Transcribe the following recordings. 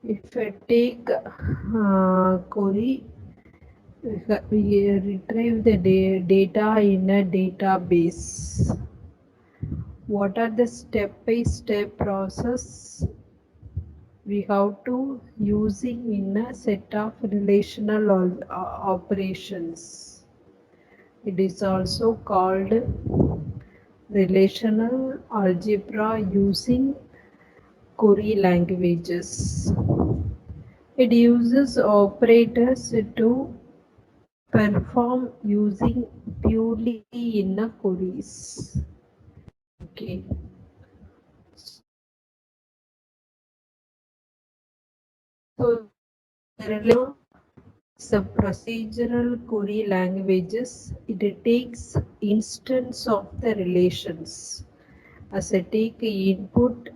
If I take query, we retrieve the data in a database. What are the step-by-step process we have to using in a set of relational operations? It is also called relational algebra using query languages. It uses operators to perform using purely in a queries. Okay. So it's a procedural query languages. It takes instance of the relations as a take input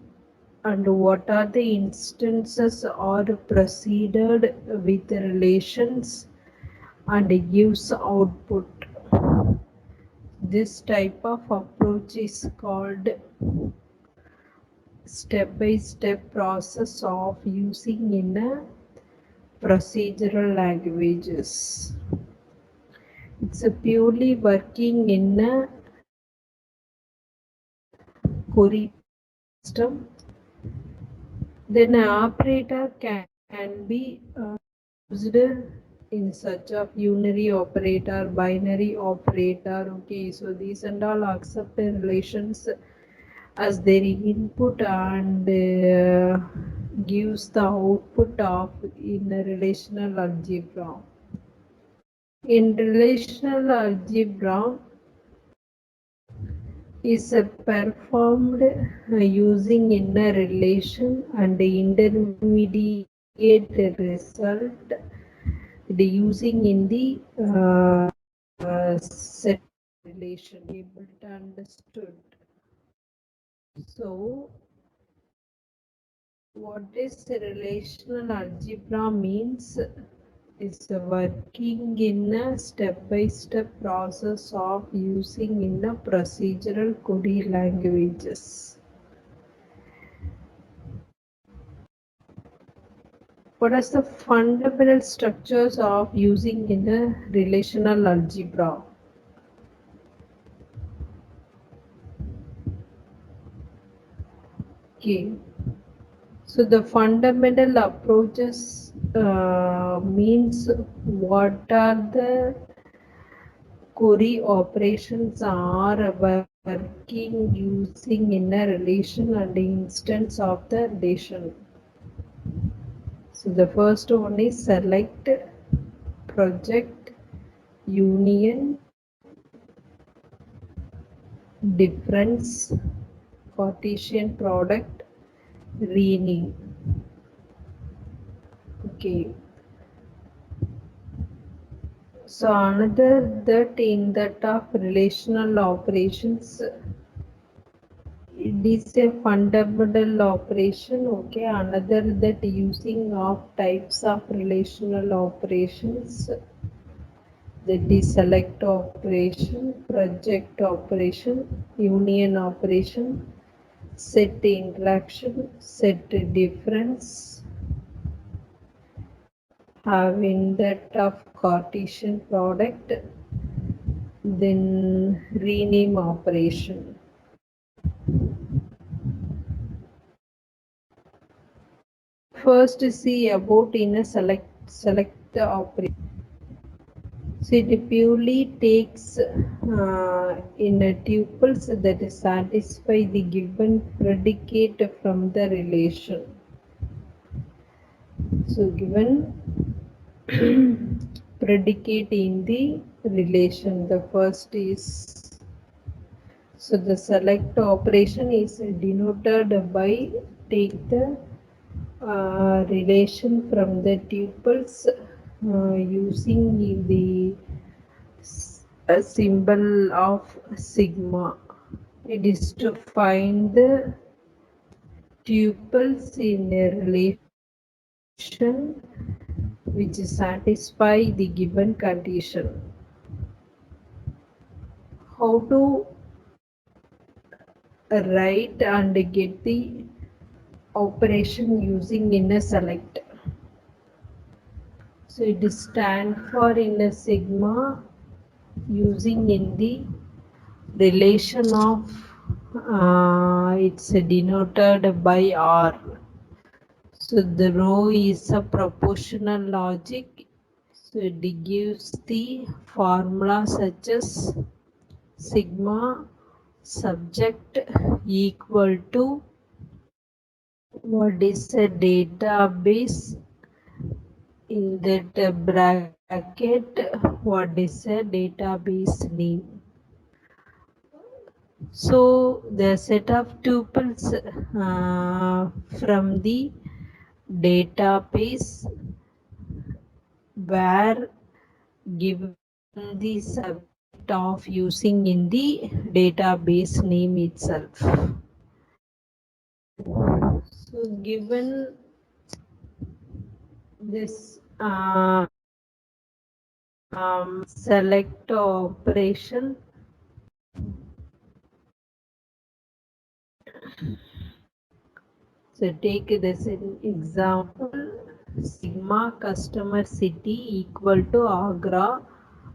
and what are the instances are proceeded with the relations and gives output. This type of approach is called step-by-step process of using in a procedural languages. It's a purely working in a query system. Then an operator can be used in such of unary operator, binary operator. Okay, so these and all accept the relations as their input and gives the output of in a relational algebra. In relational algebra is performed using inner relation and intermediate result using in the set relation able to understood. So what is relational algebra means? It's working in a step-by-step process of using in a procedural query languages. What are the fundamental structures of using in a relational algebra? Okay. So the fundamental approaches means what are the query operations are working using in a relation and instance of the relation. So the first one is select, project, union, difference, Cartesian product, rename. Okay. So another that in that of relational operations, it is a fundamental operation. Okay. Another that using of types of relational operations, that is select operation, project operation, union operation, set interaction, set difference, having that of Cartesian product, then rename operation. First see about in a select operation. So it purely takes in a tuples that satisfy the given predicate from the relation. So given predicate in the relation, the first is, so the select operation is denoted by take the relation from the tuples using the symbol of sigma. It is to find the tuples in a relation which satisfy the given condition. How to write and get the operation using inner select. So it is stand for inner sigma using in the relation of it's denoted by R. So the row is a proportional logic. So it gives the formula such as sigma subject equal to what is a database in that bracket, what is a database name. So the set of tuples from the database were given the subject of using in the database name itself. So given this select operation, so take this an example, sigma customer city equal to Agra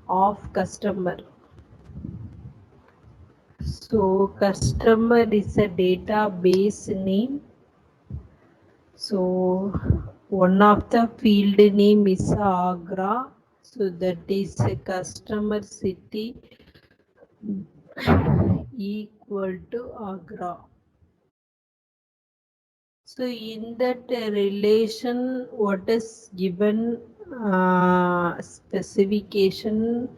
of customer. So customer is a database name. So one of the field name is Agra. So that is a customer city equal to Agra. So in that relation, what is given specification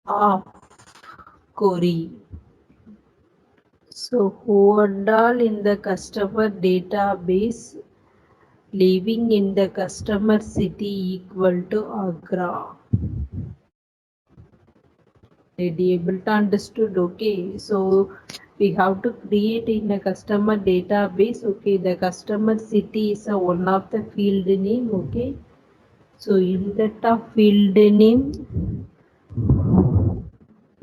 of query. So who and all in the customer database living in the customer city equal to Agra. Did you able to understood? Okay, so we have to create in a customer database. Okay, the customer city is one of the field name. Okay, so in that field name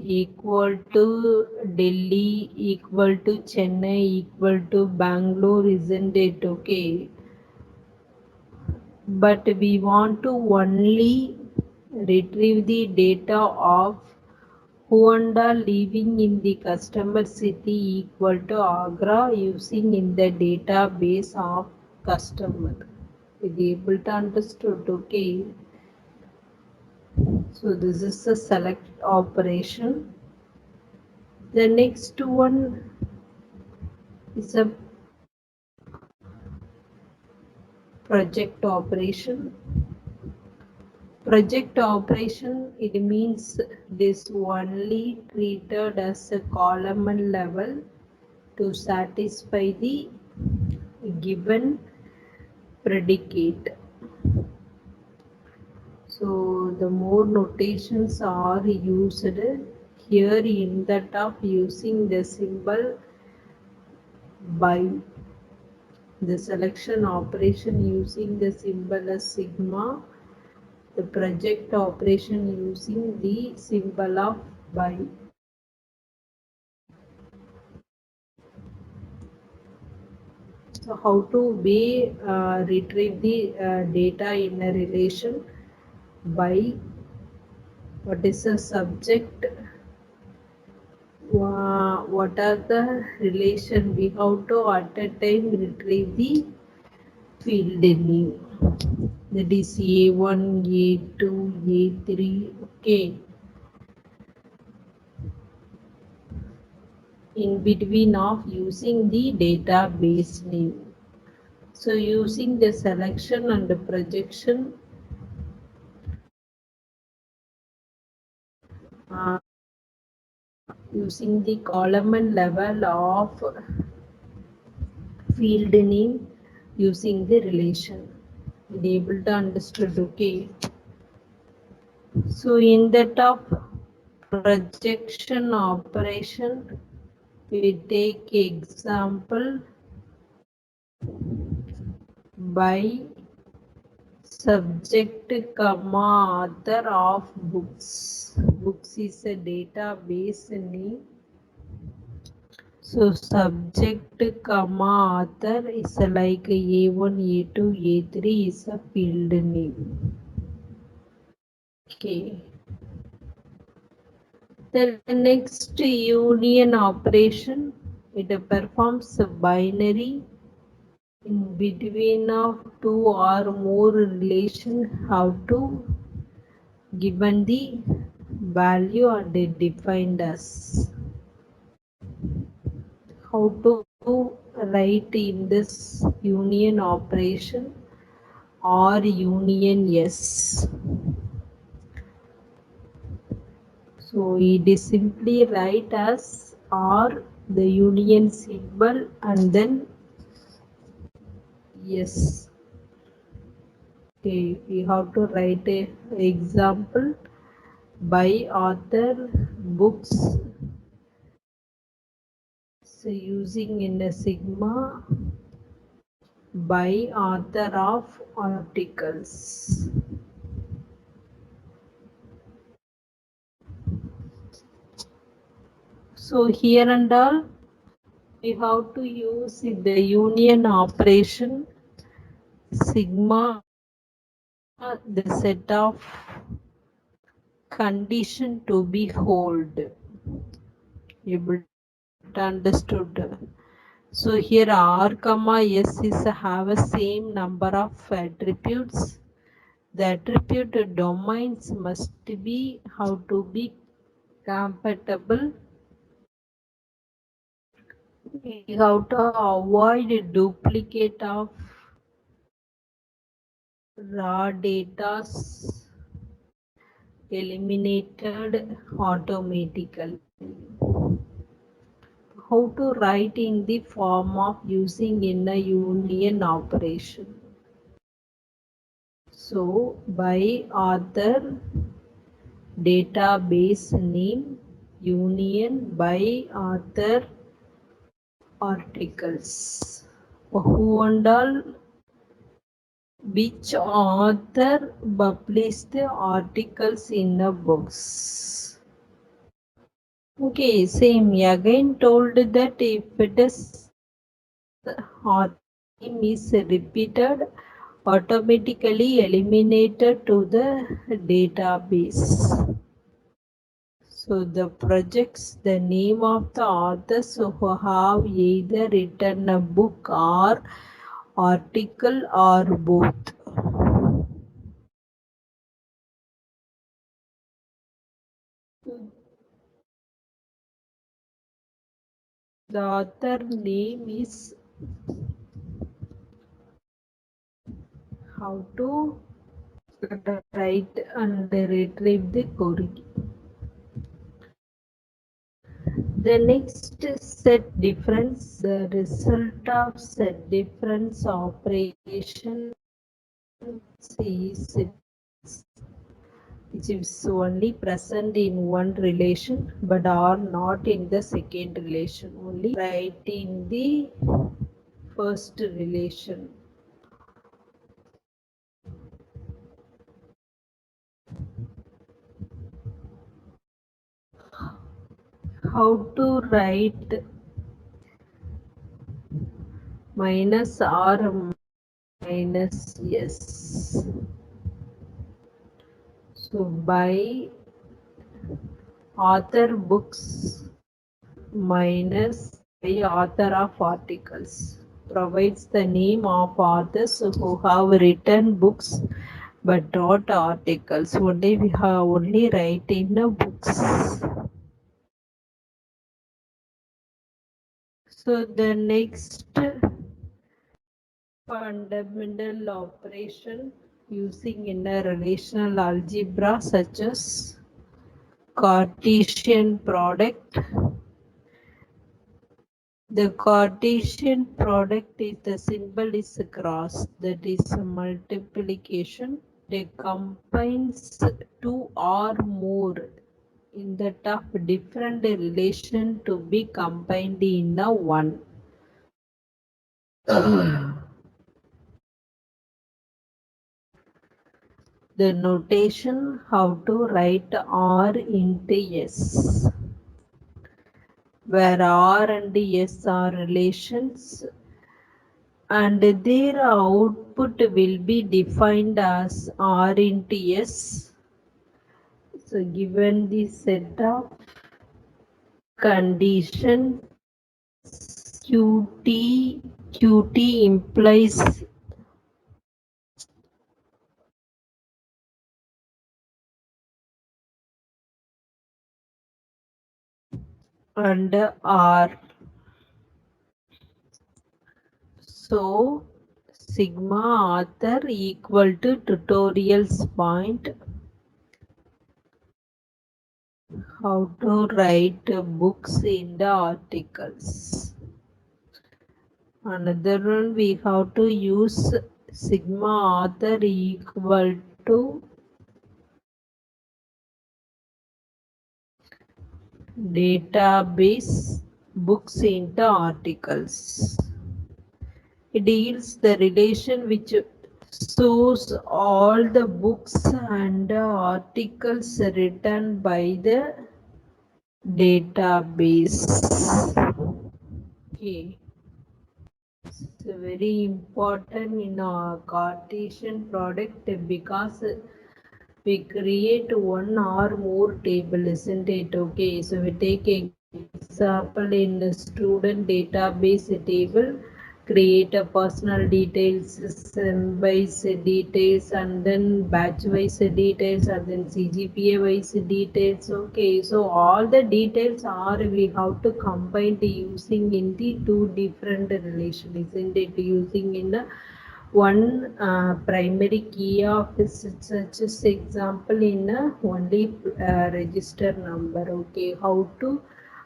equal to Delhi equal to Chennai equal to Bangalore, isn't it? Okay, but we want to only retrieve the data of who and are living in the customer city equal to Agra using in the database of customer. Is able to understood? Okay. So this is the select operation. The next one is a project operation. Project operation, it means this only treated as a column level to satisfy the given predicate. So the more notations are used here in that of using the symbol by the selection operation using the symbol as sigma, the project operation using the symbol of by. So how to we retrieve the data in a relation by what is the subject, what are the relation we have to at a time retrieve the field name, that is A1, A2, A3. Okay, in between of using the database name. So using the selection and the projection, uh, using the column and level of field name using the relation. Be able to understood? Okay. So in that of projection operation, we take example by subject comma author of books. Books is a database name. So subject comma author is like A1, A2, A3 is a field name. Okay. The next union operation, it performs a binary in between of two or more relation how to given the value and it defined as how to write in this union operation or union yes. So it is simply write as or the union symbol and then yes. Okay, we have to write a example by author books. So using in a sigma by author of articles. So here and all we have to use the union operation sigma the set of condition to be hold. Able to understood. So here R comma S is have a same number of attributes. The attribute domains must be how to be compatible. We have to avoid duplicate of raw data eliminated automatically. How to write in the form of using in a union operation. So by author database name union by author articles. Who and all which author published the articles in the books. Okay, same again told that if it is author name is repeated, automatically eliminated to the database. So the projects the name of the authors who have either written a book or article or both. The author name is how to write and retrieve the query. The next set difference, the result of set difference operation is which is only present in one relation but are not in the second relation, only right in the first relation. How to write minus or minus yes. So by author books minus by author of articles provides the name of authors who have written books but not articles. Only we have only write in the books. So the next fundamental operation using in a relational algebra such as Cartesian product. The Cartesian product is the symbol is a cross, that is a multiplication. They combines two or more in that of different relation to be combined in a one. The notation how to write R into S. where R and S are relations, and their output will be defined as R into S. So given the set of conditions Qt implies and R. So sigma author equal to tutorials point how to write books in the articles. Another one we have to use sigma author equal to database books into articles. It deals the relation which stores all the books and articles written by the database. Okay. It's very important in a Cartesian product because we create one or more table, isn't it? Okay, so we take example in the student database table, create a personal details, sem wise details, and then batch wise details, and then CGPA wise details. Okay, so all the details are we have to combine the using in the two different relations, isn't it? Using in the one primary key of such as example in only register number. Okay, how to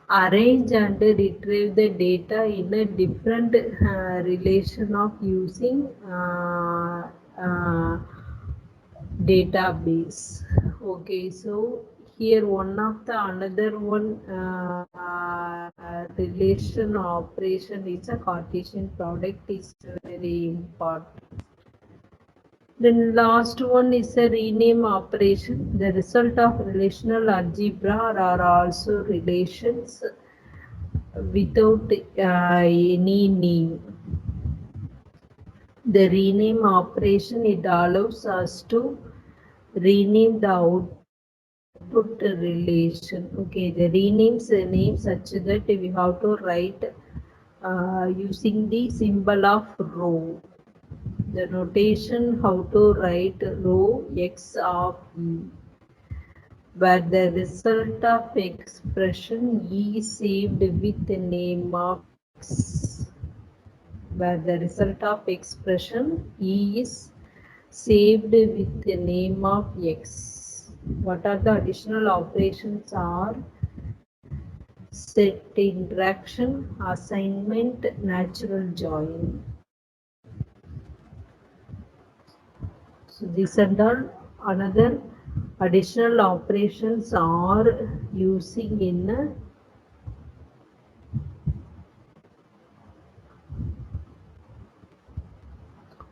arrange and retrieve the data in a different relation of using database. Okay, so here one of the another one relation operation is a Cartesian product is very important. Then last one is a rename operation. The result of relational algebra are also relations without any name. The rename operation, it allows us to rename the output relation. Okay, the renames the name such that we have to write using the symbol of row. The notation how to write row x of e, where the result of expression e is saved with the name of x, where the result of expression e is saved with the name of x. What are the additional operations are set interaction, assignment, natural join. So these are the another additional operations are using in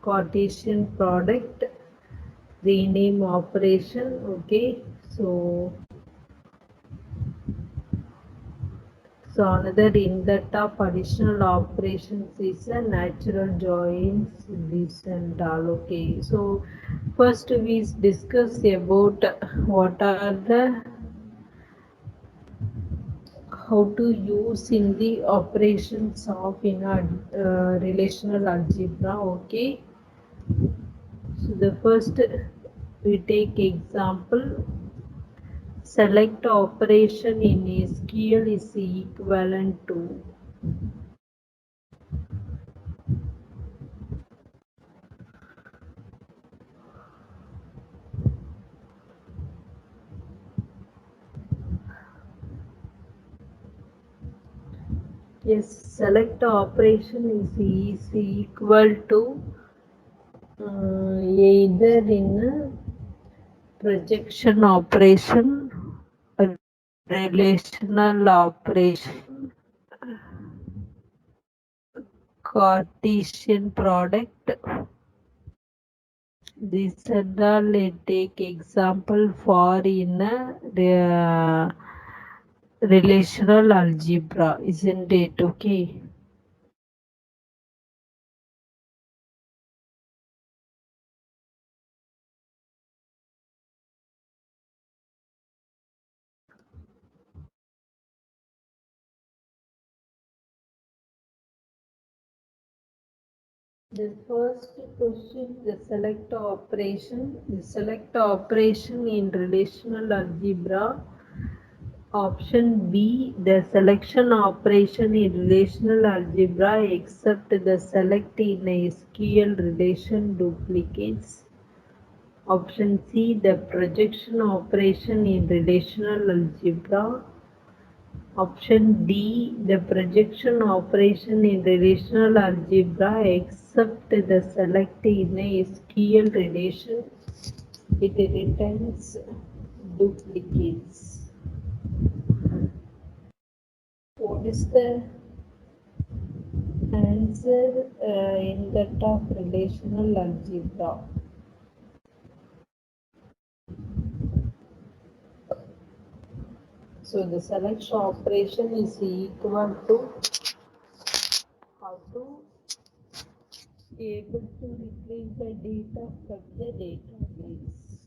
Cartesian product rename operation. Okay, so another in that of additional operations is a natural joins this and all. Okay, so first we discuss about what are the how to use in the operations of in a relational algebra. Okay, so the first we take example. Select operation in SQL is equivalent to yes, select operation is equal to either in projection operation, relational operation, Cartesian product. This and all take example for in relational algebra, isn't it? Okay. The first question, the select operation in relational algebra. Option B, the selection operation in relational algebra except the select in a SQL relation duplicates. Option C, the projection operation in relational algebra. Option D, the projection operation in relational algebra except the select in a SQL relation, it returns duplicates. What is the answer in that of relational algebra? So the selection operation is equal to how to able to retrieve the data from the database.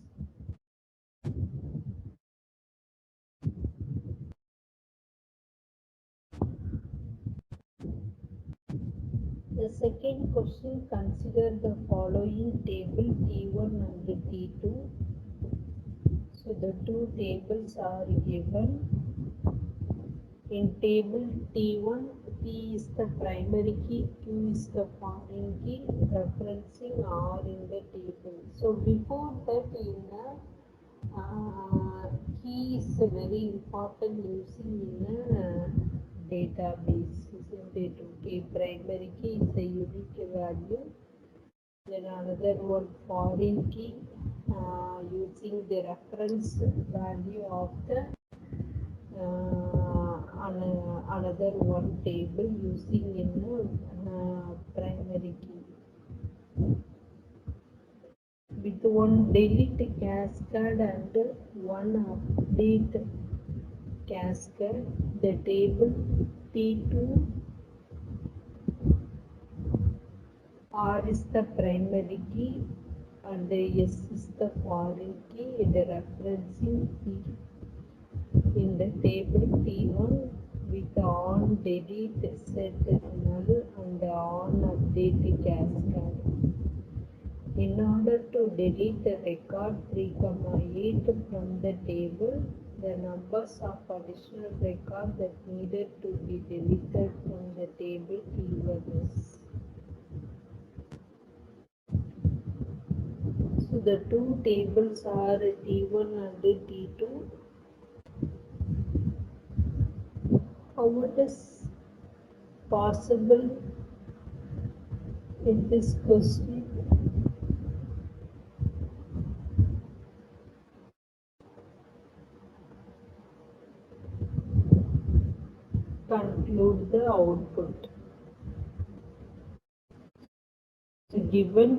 The second question, consider the following table T1 and T2. So the two tables are given. In table T1, P is the primary key, Q is the foreign key, referencing R in the table. So before that, in the key is very important using in a database. Isn't it? Okay, primary key is a unique value. Then another one, foreign key, using the reference value of the another one table using in primary key. With one delete cascade and one update cascade, the table T2 R is the primary key and S is the foreign key, the referencing key in the table T1 with on delete set null and on update cascade. In order to delete the record 3,8 from the table, the numbers of additional records that needed to be deleted from the table T1 is. So the two tables are T1 and T2. How it is possible in this question? Conclude the output. Given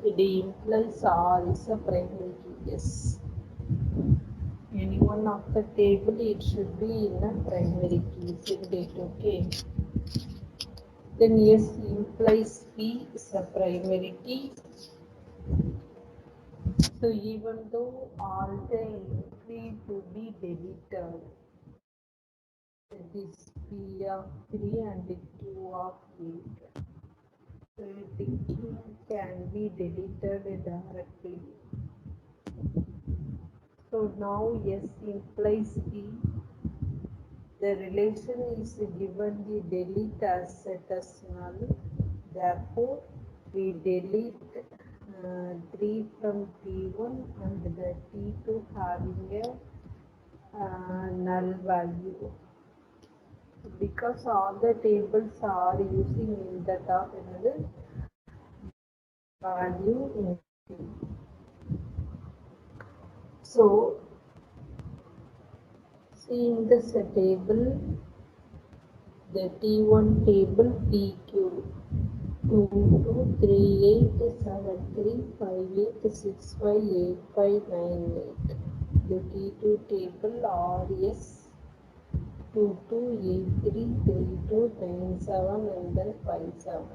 it implies R is a primary key. Yes. Any one of the table, it should be in a primary key. Isn't it? Okay. Then yes implies P is a primary key. So even though all the entry to be deleted, this P of 3 and Q of 8. So the Q can be deleted directly. So now S implies P. The relation is given the delete as set as null. Therefore, we delete 3 from T1 and the T2 having a null value. Because all the tables are using in the top another value in T. So, see in this table, the T1 table PQ 22387358658598. The T2 table RS 22833297 and then 57.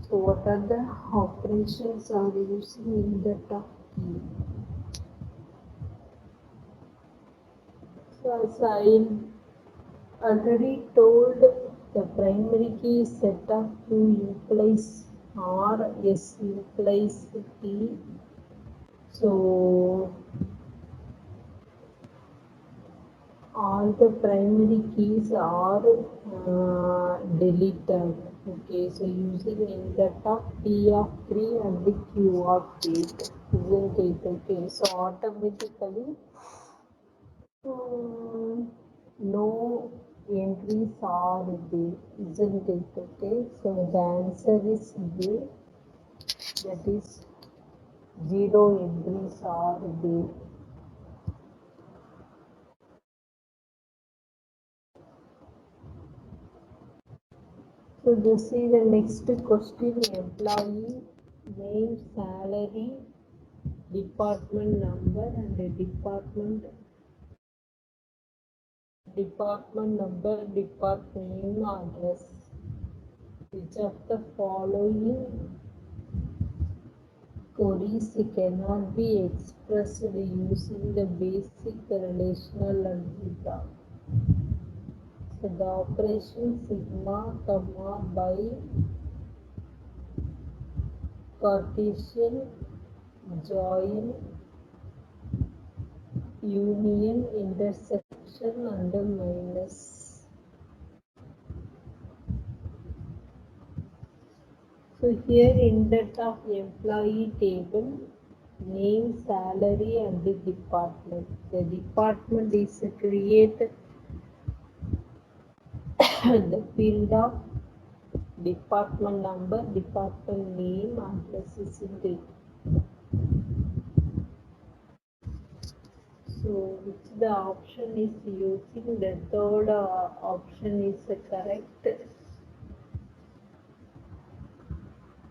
So what are the operations are using in the top key? So as I already told, the primary key is set of Q implies R, S implies T. So all the primary keys are deleted. Okay, so using index of P of 3 and the Q of 8, isn't it? Okay, so automatically no entries are there, isn't it? Okay, so the answer is A, that is 0 entries are there. So this is the next question. Employee name, salary, department number and the department number, department name, address. Which of the following queries cannot be expressed using the basic relational algebra? So the operation sigma comma by Cartesian join, union, intersection and minus. So here in that of employee table, name, salary and the department. The department is created the field of department number, department name, address, isn't it? So which the option is using? The third option is correct.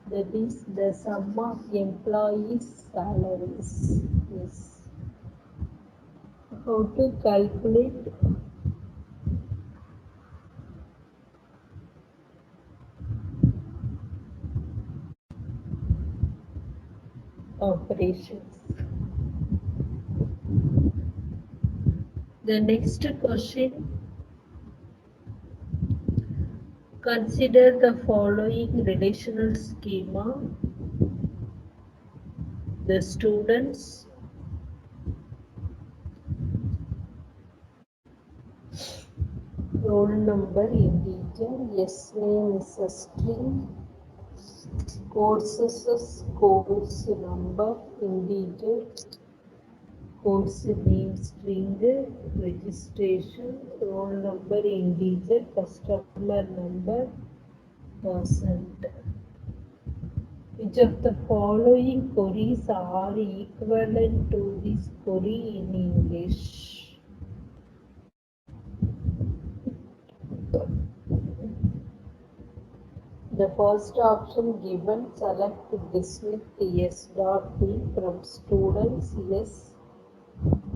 That is the sum of employees' salaries. Yes. How to calculate? Operations. The next question. Consider the following relational schema. The students, roll number integer, yes name is a string, courses course number integer, course name string, registration, roll number integer, customer number percent. Which of the following queries are equivalent to this query in English? The first option given, select dismiss yes dot b from students, yes,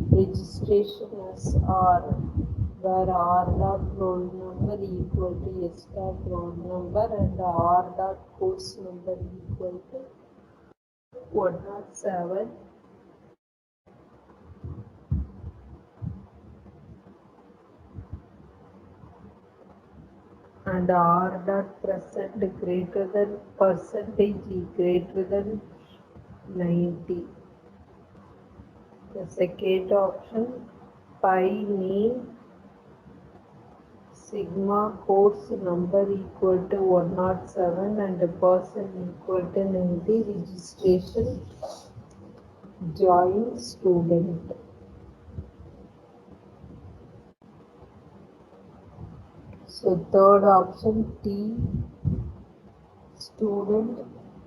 registration as R, where R dot roll number equal to S dot roll number and R dot course number equal to 107. And R dot present greater than percentage greater than 90. The second option, pi name sigma course number equal to 107 and the person equal to 90, registration join student. So third option, T student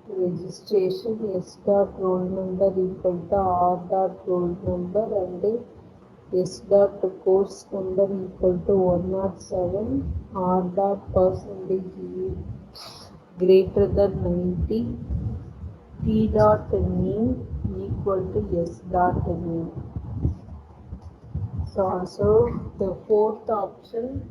registration S dot roll number equal to R dot roll number and S dot course number equal to 107, R dot percentage greater than 90, T dot name equal to S dot name. So also the fourth option.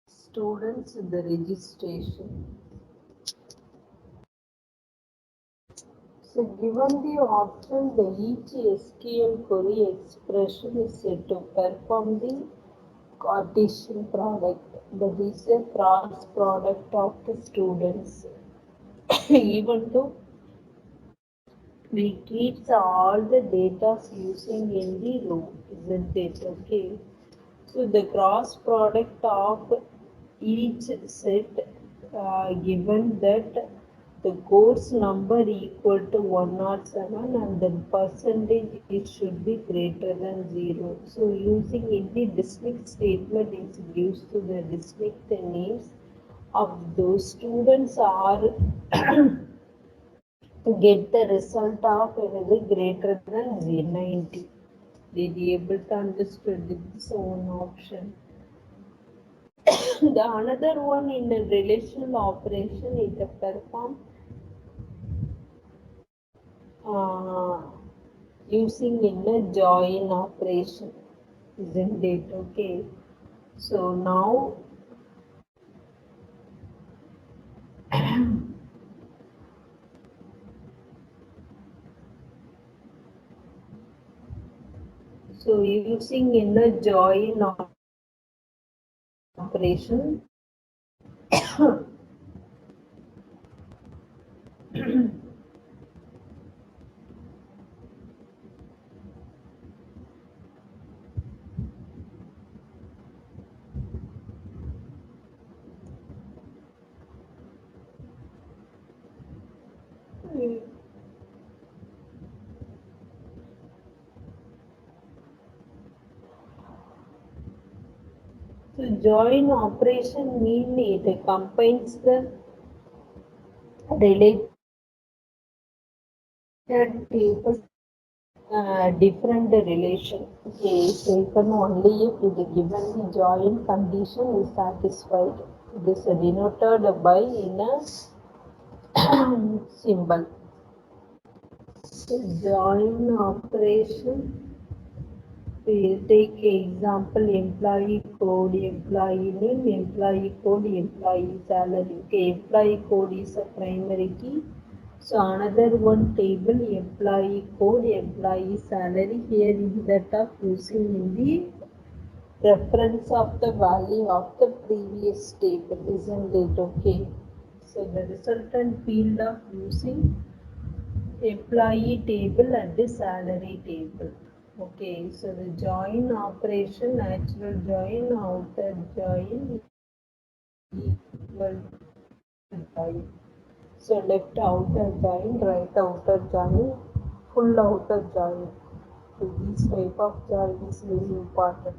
Students in the registration. So given the option, the each SQL query expression is said to perform the Cartesian product, that is a cross product of the students. Even though we keep all the data using in the row, isn't it? Okay. So the cross product of each set, given that the course number equal to 107 and the percentage it should be greater than 0. So using in the district statement it gives to the district the names of those students are get the result of another greater than 90. Did you able to understand this one option? The another one in a relational operation is a perform uh, using in a join operation, isn't it? Okay. So now so using in a join operation. So join operation mean it combines the related tables different relation. Okay, taken only if the given the join condition is satisfied. This is denoted by in a symbol. So join operation. We'll take example employee code, employee name, employee code, employee salary. Okay, employee code is a primary key. So another one table employee code, employee salary. Here is that of using in the reference of the value of the previous table, isn't it? Okay. So the resultant field of using employee table and the salary table. Okay, so the join operation, natural join, outer join, equal to join. So left outer join, right outer join, full outer join. So this type of join is very important.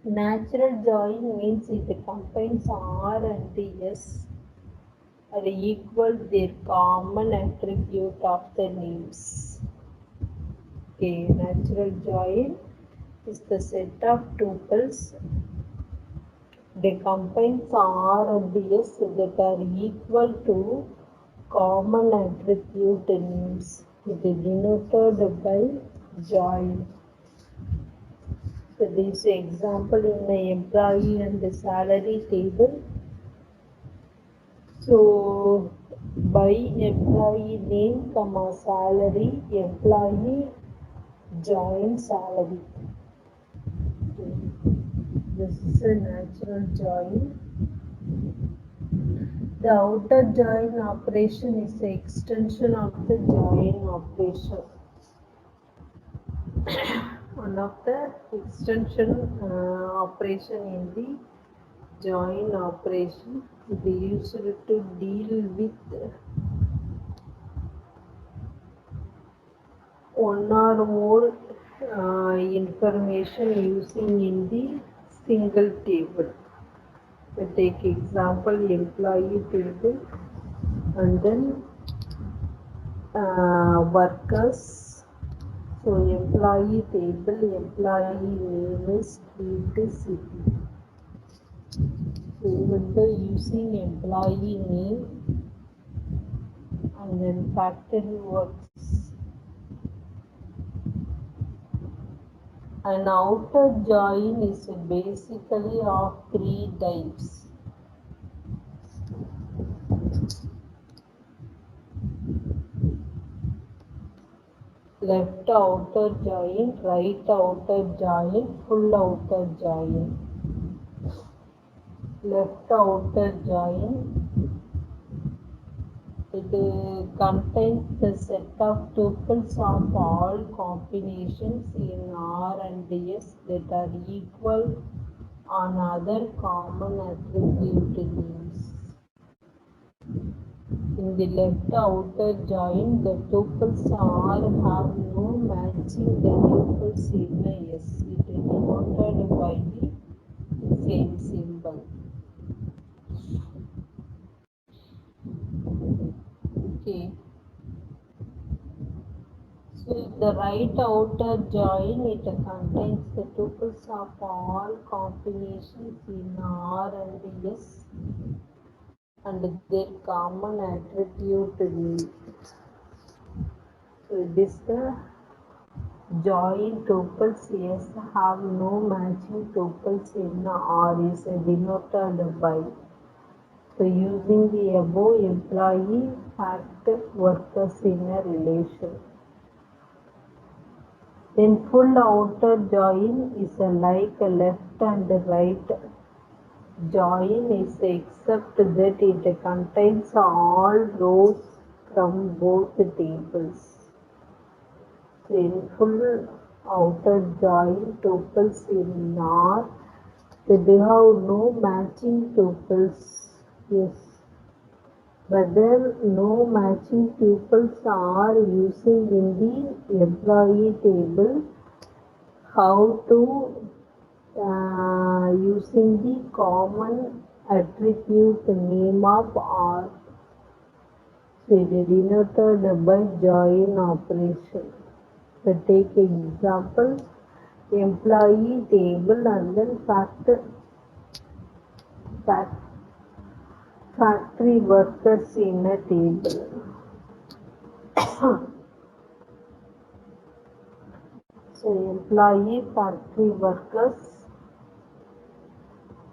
Natural join means it combines R and S are equal their common attribute of the names. Okay, natural join is the set of tuples. They combine R and S that are equal to common attribute names. It is denoted by join. So this example in the employee and the salary table. So by employee name, comma salary, employee join salary. This is a natural join. The outer join operation is the extension of the join operation. One of the extension operation in the join operation we used to deal with one or more information using in the single table. We take example employee table and then workers. So employee table, employee name is street city. So with the using employee name and then factory works. An outer join is basically of three types. Left outer join, right outer join, full outer join. Left outer join, it contains the set of tuples of all combinations in R and S that are equal on other common attribute names. In the left outer join, the tuples R have no matching the tuples in S. It is denoted by the same symbol. Okay. So the right outer join, it contains the tuples of all combinations in R and S and their common attribute V. So it is the join tuples S have no matching tuples in R is denoted by. So using the above employee fact workers in a relation. Then full outer join is like a left and right join is except that it contains all rows from both tables. In full outer join tuples in R, they have no matching tuples. Yes. Whether no matching tuples are using in the employee table, how to using the common attribute name of R. So it is denoted by join operation. So take example, employee table and then factory workers in a table. So employee factory workers,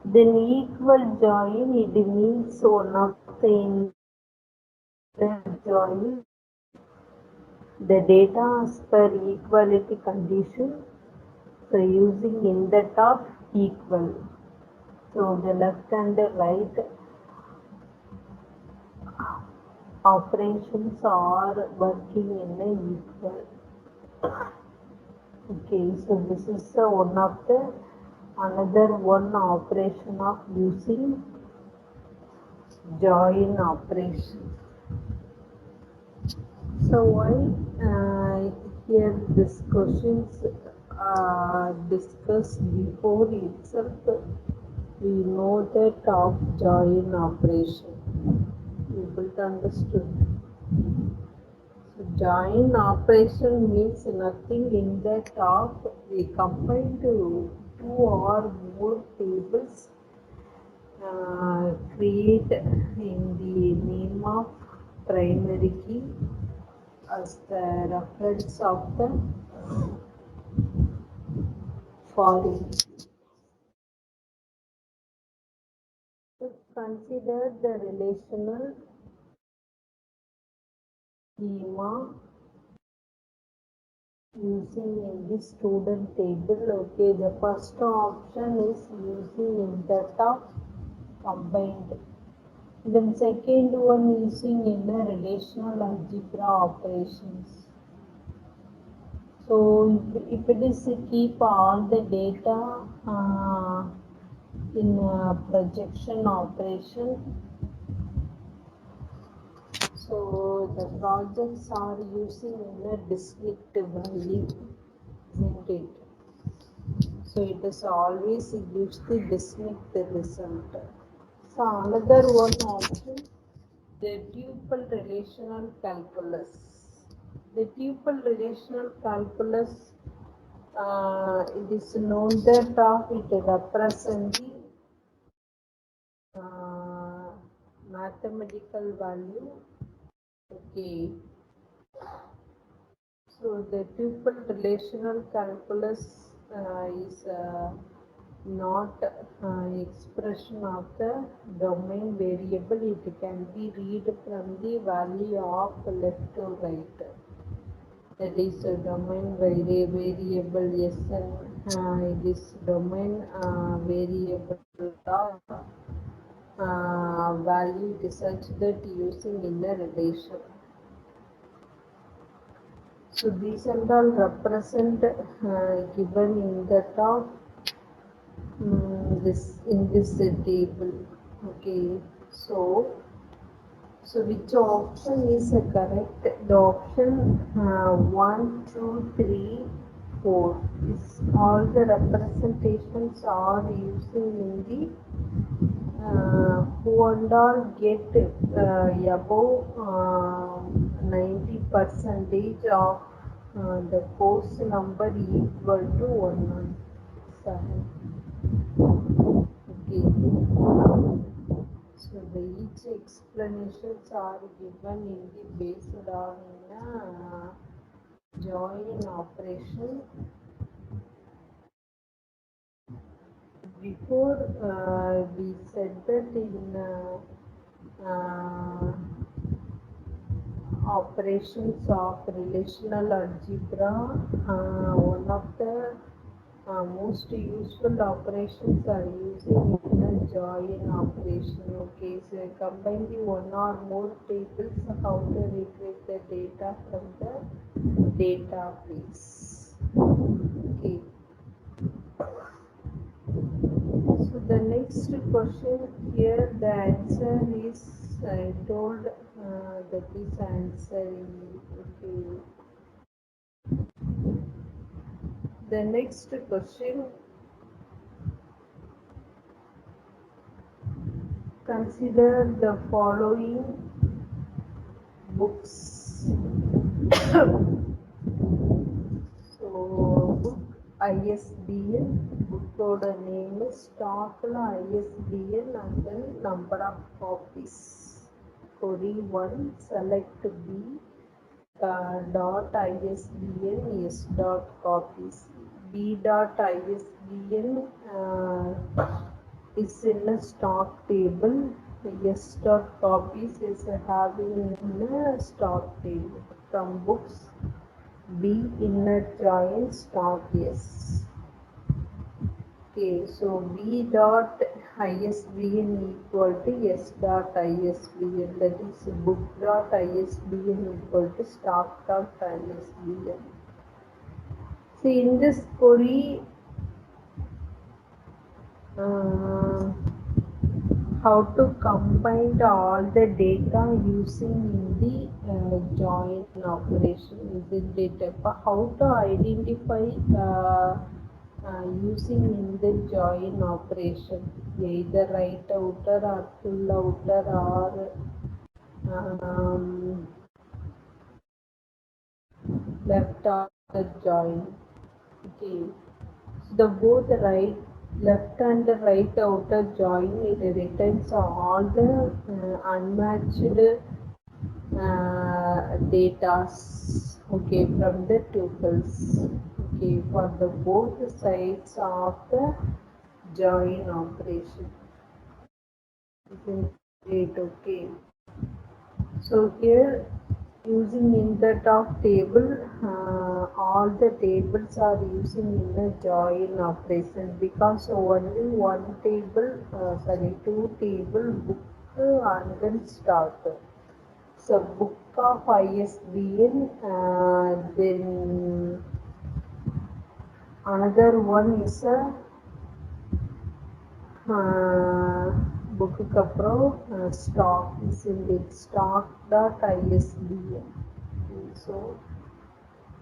then equal join, it means one of the join the data as per equality condition. So using index of equal. So the left and the right operations are working in a equal. Okay, so this is one of the another one operation of using join operation. So why here this questions discussed before itself we know that of join operation. People understood. So join operation means nothing in that of we combine two or more tables create in the name of primary key as the reference of the foreign. Consider the relational schema using in the student table. Okay, the first option is using in that of combined. Then second one using in the relational algebra operations. So if it is keep all the data in projection operation, so the projects are using in a discrete value, isn't it? So it is always gives the discrete result. So another one option, the tuple relational calculus. The tuple relational calculus, it is known that it represents the mathematical value. Okay. So the tuple relational calculus is not expression of the domain variable. It can be read from the value of left to right. That is a domain variable yes, and it is domain variable of value it is such that using inner relation. So these and all represent given in the top this in this table. Okay, so which option is correct? The option 1, 2, 3, 4 is all the representations are using in the who and all get above 90 percentage of the course number equal to 107. Okay. So the each explanations are given in the based on join operation. Before we said that in operations of relational algebra, one of the most useful operations are using in a join operation. Okay, so combine the one or more tables, how to retrieve the data from the database. Okay. So the next question here, the answer is I told that is answer. Okay. The next question, consider the following books. So book ISBN, book order name is stock ISBN and then number of copies. Query 1, select B dot ISBN yes dot copies. B dot ISBN is in a stock table. S dot copies is having in a stock table from books. B inner join stock yes. Okay, so B dot ISBN equal to S dot ISBN, that is book dot ISBN equal to stock dot ISBN. See, in this query, how to combine all the data using in the join operation using data. How to identify using in the join operation, either right outer or full outer or left outer join. Okay, so the both right left and the right outer join it returns all the unmatched datas, okay, from the tuples, okay, for the both sides of the join operation. Isn't it okay? So here using in the top table, all the tables are using in the join operation because only one table, two table book and then stock. So book of ISBN, then another one is a book stock is in the stock dot ISBN. So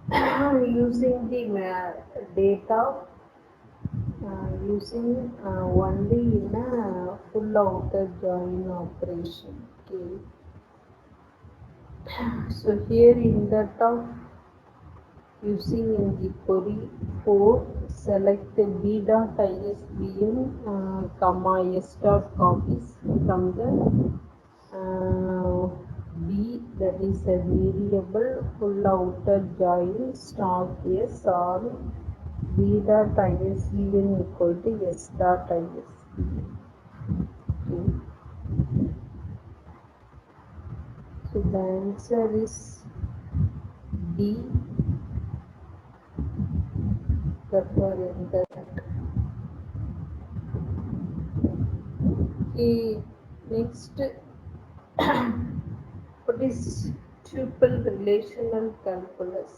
using the data using only in a full outer join operation. Okay. So here in the top using in the query 4, select B dot ISBN comma S dot copies from the B, that is a variable full outer join stock S or B dot ISBN equal to S dot ISBN. Okay. So the answer is D. Therefore, enter that. Okay. Next, what is tuple relational calculus?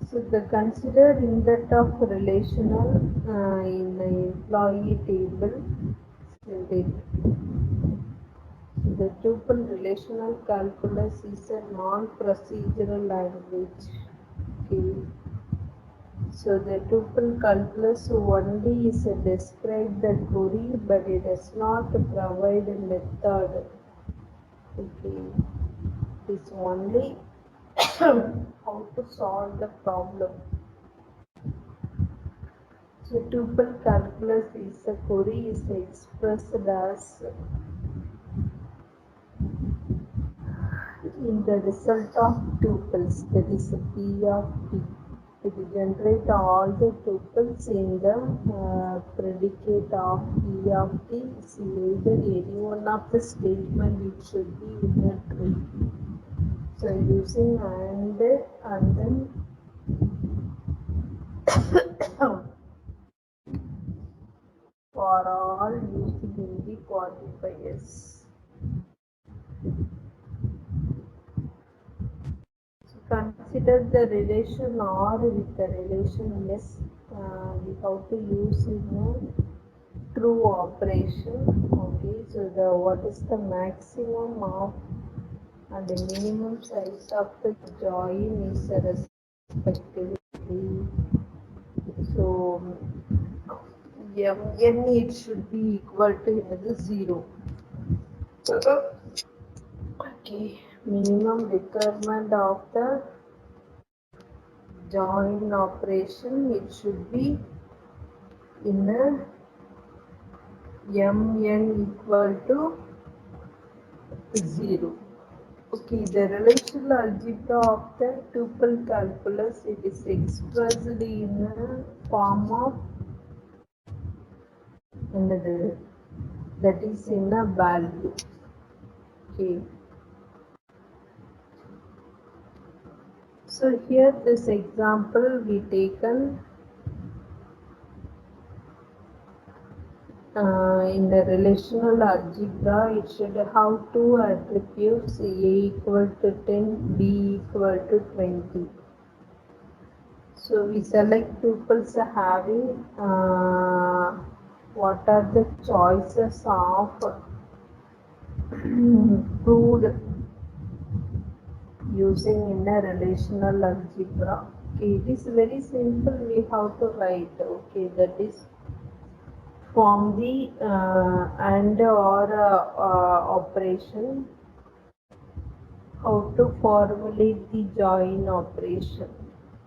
So the consider index of relational in the employee table. The tuple relational calculus is a non-procedural language. Okay. So the tuple calculus only is a describe the query, but it does not provide a method. Okay. It is only how to solve the problem. So tuple calculus is a query is expressed as in the result of tuples, that is P of T. It generates all the tuples in the predicate of P of T. So either any one of the statement it should be in the tree. So using and then for all using in the quantifiers. Consider the relation R with the relation S. We have to use in a true operation. Okay, so the what is the maximum of and the minimum size of the join is respectively. So n it should be equal to 0. Okay, minimum requirement of the join operation, it should be in a mn equal to 0. Okay, the relational algebra of the tuple calculus, it is expressed in a form of another, that is in a value. Okay. So here this example we taken in the relational algebra, it should have two attributes A equal to 10, B equal to 20. So we select tuples having what are the choices of proved using in a relational algebra. Okay, it is very simple. We have to write. Okay, that is from the and or operation, how to formulate the join operation.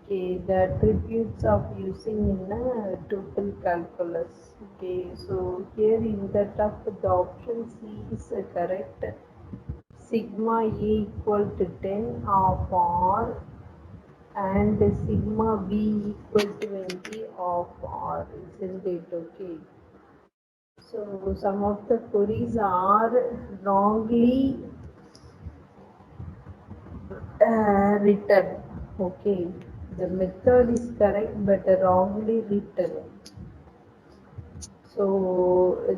Okay, the attributes of using in a tuple calculus. Okay, so here in that of the option C is correct. Sigma A equal to 10 of R and sigma B equal to 20 of R. Isn't it okay? So some of the queries are wrongly written. Okay, the method is correct but wrongly written. So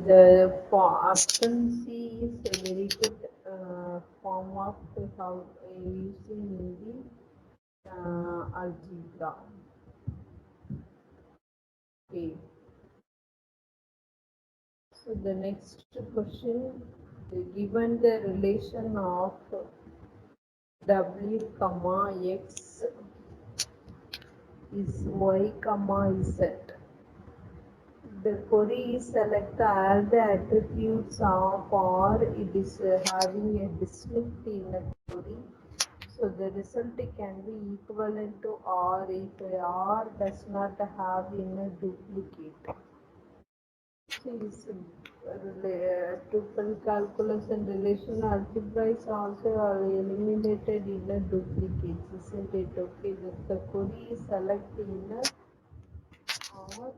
the option C is a very good form of how using in the algebra. Okay. So the next question, given the relation of W comma X is Y comma Z. The query is select all the attributes of or it is having a distinct in the query. So the result can be equivalent to R if R does not have in a duplicate. Since tuple calculus and relational algebra is also are eliminated inner duplicates, isn't it? Okay, the query is select inner or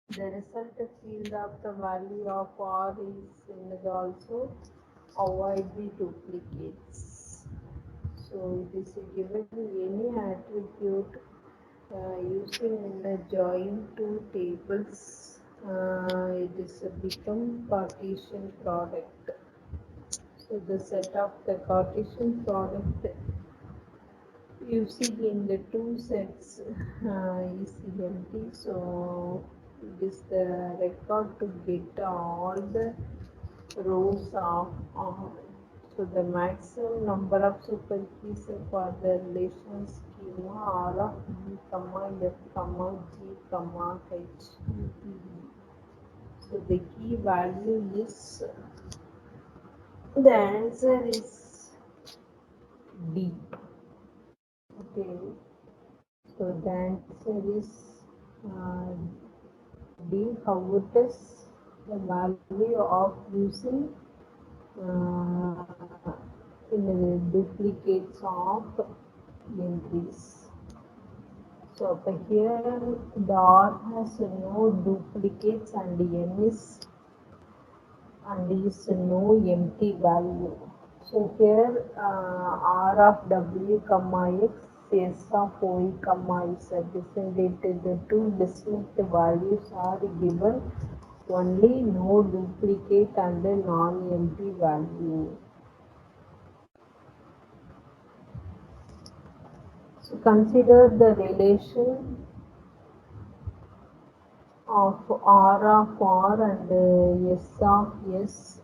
the result field of the value of R is in also avoid the duplicates. So it is given any attribute using in the join two tables, it is a become Cartesian product. So the set of the Cartesian product using in the two sets is empty. So it is the record to get all the rows of so the maximum number of super keys for the relational schema R of B, comma F, comma G, comma H. So the key value is the answer is D. Okay. So the answer is uh, D. How it is the value of using uh, in the duplicates of entries. So over here the R has no duplicates and is no empty value. So here R of W comma X, S of Y comma Z designated the two distinct values are given, only no duplicate and non-empty value. So consider the relation of R of R and S of S.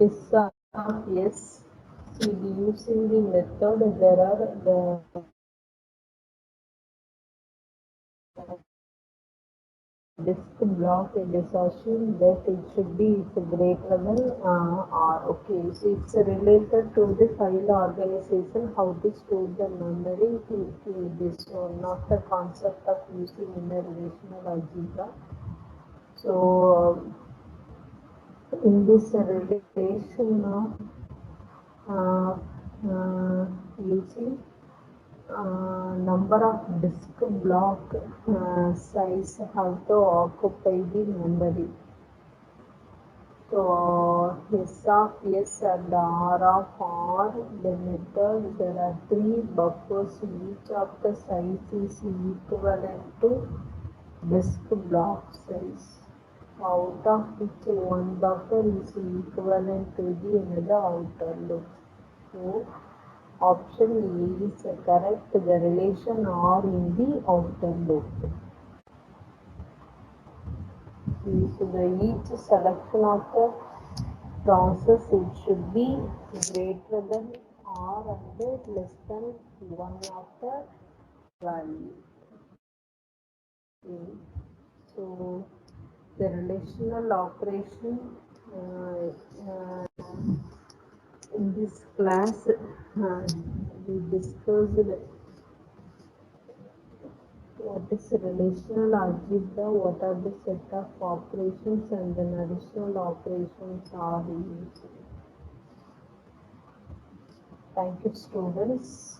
S of S. So using the method, there are the disk block. It is assumed that it should be greater than R. Okay, so it's related to the file organization, how to store the memory. This one, not the concept of using in a relational algebra. So in this relation of uh, using number of disk block size have to occupy the memory. So S of S and R of R, the method there are three buffers, each of the size is equivalent to disk block size, out of which one buffer is equivalent to the another outer loop. So option A is correct, the relation R in the outer loop. So the each selection of the process, it should be greater than R and less than 1 of the value. Okay. So the relational operation in this class we discussed what is relational algebra, what are the set of operations and then additional operations are used. Thank you, students.